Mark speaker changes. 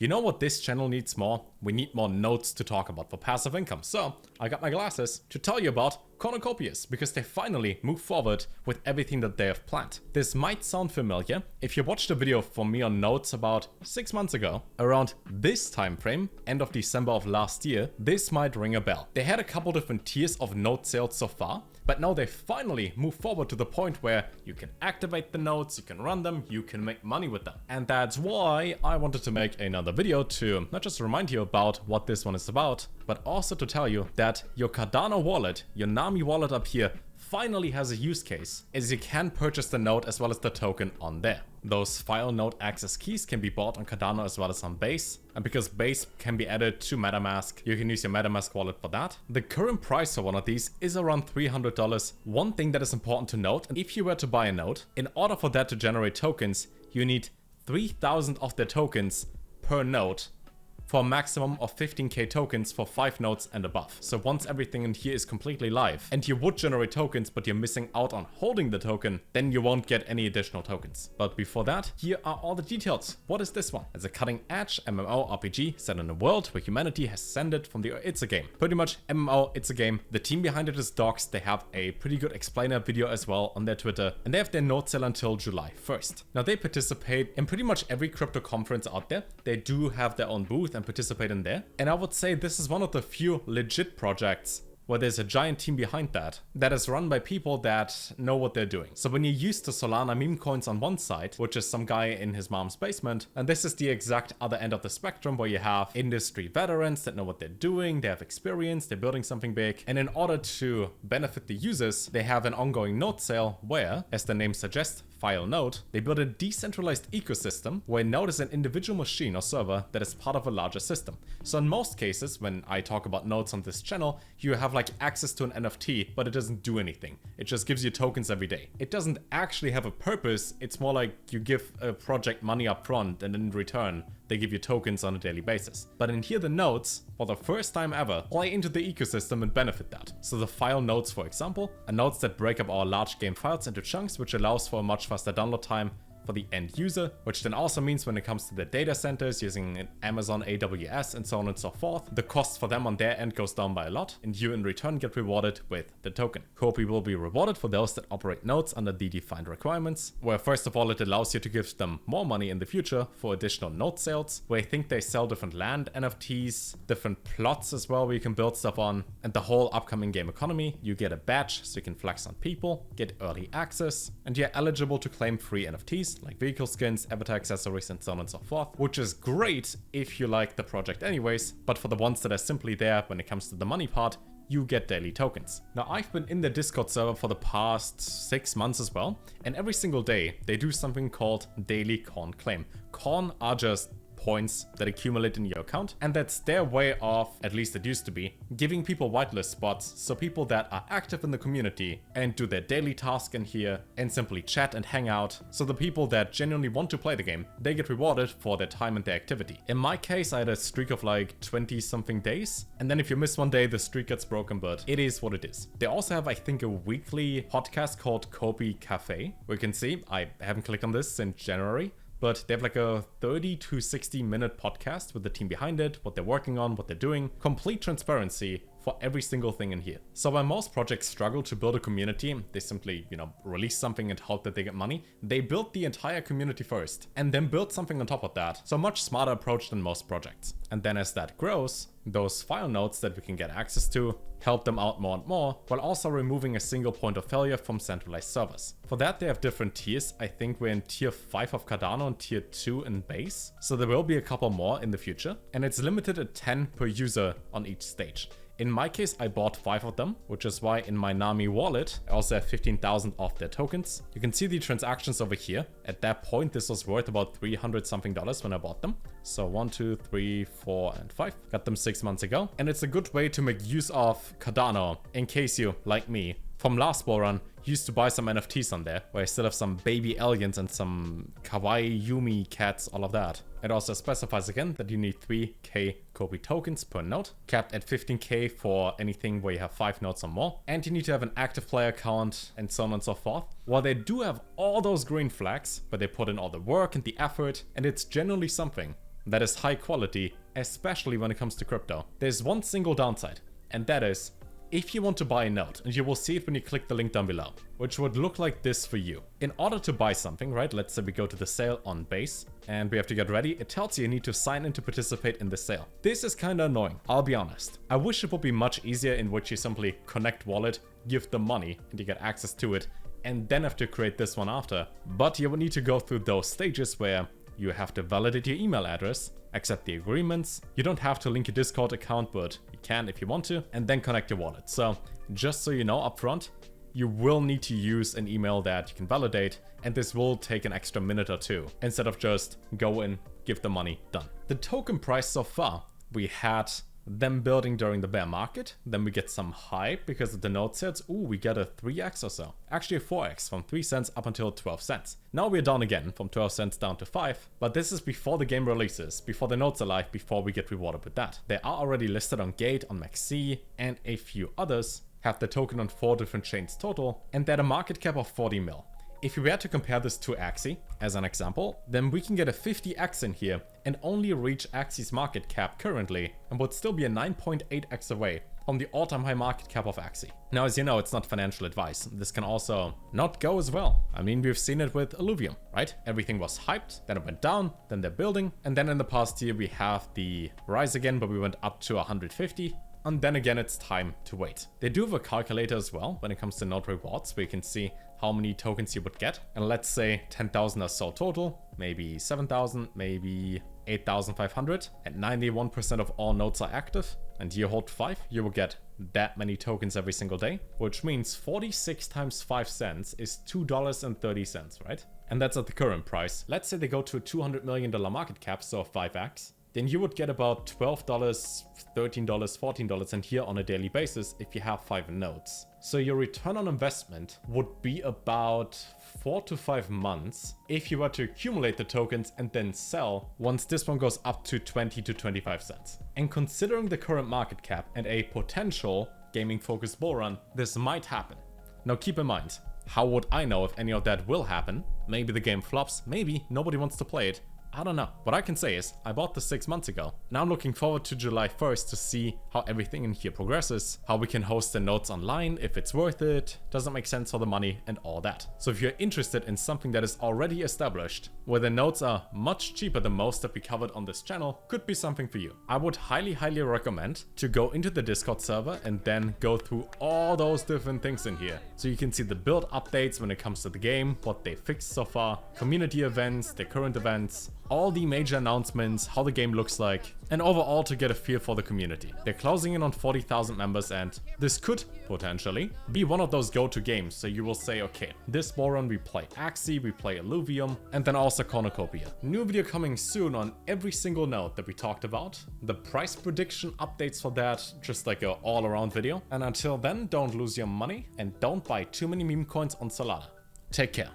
Speaker 1: You know what this channel needs more? We need more notes to talk about for passive income. So I got my glasses to tell you about Cornucopias, because they finally move forward with everything that they have planned. This might sound familiar if you watched a video from me on notes about 6 months ago. Around this time frame, end of December of last year, this might ring a bell. They had a couple different tiers of note sales so far, but now they finally move forward to the point where you can activate the notes, you can run them, you can make money with them. And that's why I wanted to make another video to not just remind you about what this one is about, but also to tell you that your Cardano wallet, your Nami wallet up here, finally has a use case, as you can purchase the node as well as the token on there. Those file node access keys can be bought on Cardano as well as on Base, and because Base can be added to MetaMask, you can use your MetaMask wallet for that. The current price for one of these is around $300. One thing that is important to note, if you were to buy a node, in order for that to generate tokens, you need 3,000 of the tokens per node, for a maximum of 15k tokens for 5 nodes and above. So once everything in here is completely live and you would generate tokens but you're missing out on holding the token, then you won't get any additional tokens. But before that, here are all the details. What is this one? It's a cutting edge MMO RPG set in a world where humanity has ascended from the It's a Game. Pretty much MMO, it's a game. The team behind it is Docs. They have a pretty good explainer video as well on their Twitter, and they have their node sale until July 1st. Now they participate in pretty much every crypto conference out there. They do have their own booth and participate in there. And I would say this is one of the few legit projects where there's a giant team behind that is run by people that know what they're doing. So when you're used to Solana meme coins on one side, which is some guy in his mom's basement, and this is the exact other end of the spectrum where you have industry veterans that know what they're doing, they have experience, they're building something big, and in order to benefit the users, they have an ongoing node sale where, as the name suggests, file node, they build a decentralized ecosystem where a node is an individual machine or server that is part of a larger system. So in most cases, when I talk about nodes on this channel, you have like access to an NFT, but it doesn't do anything. It just gives you tokens every day. It doesn't actually have a purpose. It's more like you give a project money up front and in return, they give you tokens on a daily basis. But in here, the nodes, for the first time ever, play into the ecosystem and benefit that. So the file nodes, for example, are nodes that break up our large game files into chunks, which allows for a much faster download time for the end user, which then also means when it comes to the data centers using Amazon AWS and so on and so forth, the cost for them on their end goes down by a lot, and you in return get rewarded with the token. Kopi will be rewarded for those that operate nodes under the defined requirements, where first of all it allows you to give them more money in the future for additional node sales, where I think they sell different land NFTs, different plots as well where you can build stuff on, and the whole upcoming game economy. You get a badge so you can flex on people, get early access, and you're eligible to claim free NFTs like vehicle skins, avatar accessories, and so on and so forth, which is great if you like the project anyways, but for the ones that are simply there when it comes to the money part, you get daily tokens. Now I've been in the Discord server for the past 6 months as well, and every single day they do something called daily Corn claim. Corn are just points that accumulate in your account, and that's their way of, at least it used to be, giving people whitelist spots, so people that are active in the community and do their daily task in here and simply chat and hang out. So the people that genuinely want to play the game, they get rewarded for their time and their activity. In my case, I had a streak of like 20 something days, and then if you miss one day, the streak gets broken, but it is what it is. They also have, I think, a weekly podcast called Kopi Cafe, where you can see, I haven't clicked on this since January, but they have like a 30 to 60 minute podcast with the team behind it, what they're working on, what they're doing, complete transparency for every single thing in here. So while most projects struggle to build a community, they simply, release something and hope that they get money, they built the entire community first and then built something on top of that. So a much smarter approach than most projects. And then as that grows, those file nodes that we can get access to help them out more and more, while also removing a single point of failure from centralized servers. For that, they have different tiers. I think we're in tier 5 of Cardano and tier 2 in Base. So there will be a couple more in the future, and it's limited at 10 per user on each stage. In my case, I bought 5 of them, which is why in my Nami wallet, I also have 15,000 of their tokens. You can see the transactions over here. At that point, this was worth about $300 something when I bought them. So 1, 2, 3, 4, and 5. Got them 6 months ago. And it's a good way to make use of Cardano in case you, like me, from last bull run, used to buy some NFTs on there, where I still have some baby aliens and some kawaii Yumi cats, all of that. It also specifies again that you need 3k Kopi tokens per node, capped at 15k for anything where you have 5 nodes or more, and you need to have an active player account and so on and so forth. While they do have all those green flags, but they put in all the work and the effort, and it's generally something. that is high quality, especially when it comes to crypto. There's one single downside, and that is if you want to buy a node, and you will see it when you click the link down below, which would look like this for you. In order to buy something, right, let's say we go to the sale on base and we have to get ready, it tells you need to sign in to participate in the sale. This is kind of annoying, I'll be honest. I wish it would be much easier in which you simply connect wallet, give the money, and you get access to it, and then have to create this one after. But you will need to go through those stages where you have to validate your email address, accept the agreements. You don't have to link your Discord account, but you can if you want to, and then connect your wallet. So just so you know upfront, you will need to use an email that you can validate, and this will take an extra minute or two instead of just go in, give the money, done. The token price so far, we had them building during the bear market, then we get some hype because of the node sales. Ooh, we get a 3x or so. Actually a 4x from 3 cents up until 12 cents. Now we're down again from 12 cents down to 5, but this is before the game releases, before the nodes are live, before we get rewarded with that. They are already listed on Gate, on Maxi, and a few others have the token on 4 different chains total, and they're a market cap of 40 mil. If we were to compare this to Axie, as an example, then we can get a 50x in here and only reach Axie's market cap currently, and would still be a 9.8x away from the all-time high market cap of Axie. Now, as you know, it's not financial advice. This can also not go as well. I mean, we've seen it with Illuvium, right? Everything was hyped, then it went down, then they're building, and then in the past year we have the rise again, but we went up to 150. And then again, it's time to wait. They do have a calculator as well when it comes to node rewards, where you can see how many tokens you would get. And let's say 10,000 or so total, maybe 7,000, maybe 8,500, and 91% of all nodes are active. And you hold 5, you will get that many tokens every single day, which means 46 times 5 cents is $2.30, right? And that's at the current price. Let's say they go to a $200 million market cap, so 5x. Then you would get about $12, $13, $14 in here on a daily basis if you have 5 nodes. So your return on investment would be about 4 to 5 months if you were to accumulate the tokens and then sell once this one goes up to 20 to 25 cents. And considering the current market cap and a potential gaming focused bull run, this might happen. Now keep in mind, how would I know if any of that will happen? Maybe the game flops, maybe nobody wants to play it. I don't know. What I can say is, I bought this 6 months ago. Now I'm looking forward to July 1st to see how everything in here progresses, how we can host the nodes online, if it's worth it, does it make sense for the money, and all that. So if you're interested in something that is already established, where the nodes are much cheaper than most that we covered on this channel, could be something for you. I would highly recommend to go into the Discord server and then go through all those different things in here. So you can see the build updates when it comes to the game, what they fixed so far, community events, the current events, all the major announcements, how the game looks like, and overall to get a feel for the community. They're closing in on 40,000 members, and this could potentially be one of those go-to games. So you will say, okay, this bull run we play Axie, we play Illuvium, and then also Cornucopia. New video coming soon on every single node that we talked about. The price prediction updates for that, just like an all-around video. And until then, don't lose your money and don't buy too many meme coins on Solana. Take care.